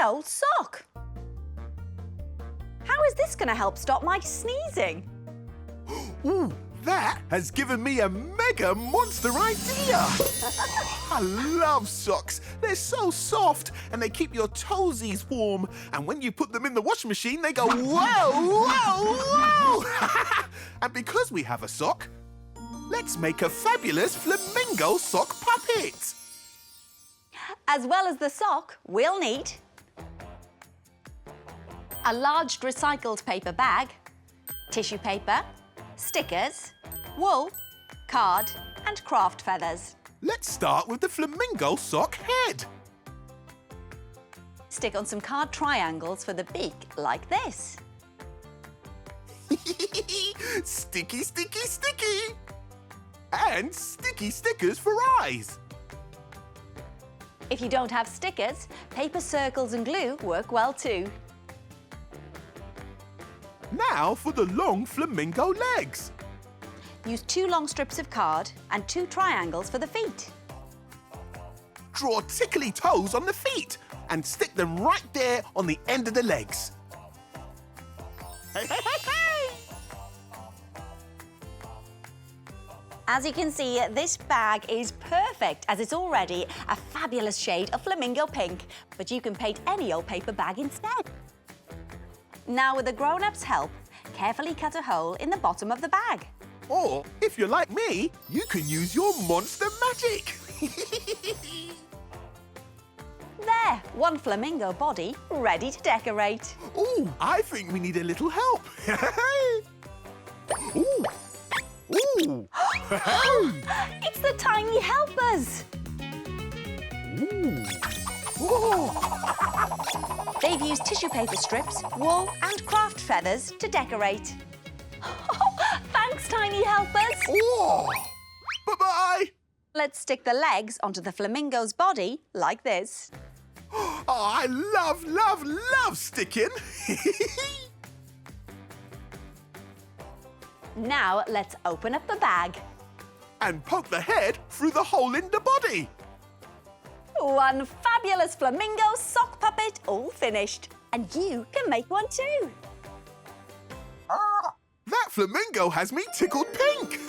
old sock. How is this going to help stop my sneezing? Ooh, that has given me a mega monster idea! I love socks. They're so soft and they keep your toesies warm. And when you put them in the washing machine, they go whoa, whoa, whoa! And because we have a sock, let's make a fabulous flamingo sock puppet. As well as the sock, we'll need a large recycled paper bag, tissue paper, stickers, wool, card and craft feathers. Let's start with the flamingo sock head. Stick on some card triangles for the beak, like this. Sticky, sticky, sticky! And sticky stickers for eyes. If you don't have stickers, paper circles and glue work well too. Now for the long flamingo legs. Use 2 long strips of card and 2 triangles for the feet. Draw tickly toes on the feet and stick them right there on the end of the legs. Hey, hey, hey, hey! As you can see, this bag is perfect as it's already a fabulous shade of flamingo pink, but you can paint any old paper bag instead. Now, with the grown-up's help, carefully cut a hole in the bottom of the bag. Or, if you're like me, you can use your monster magic. There, one flamingo body ready to decorate. Ooh, I think we need a little help. Ooh. Ooh. It's the tiny helpers. Ooh. Whoa. They've used tissue paper strips, wool and craft feathers to decorate. Thanks, tiny helpers. Oh. Bye-bye. Let's stick the legs onto the flamingo's body like this. Oh, I love, love, love sticking. Now, let's open up the bag. And poke the head through the hole in the body. One fabulous flamingo sock puppet all finished. And you can make one too. That flamingo has me tickled pink.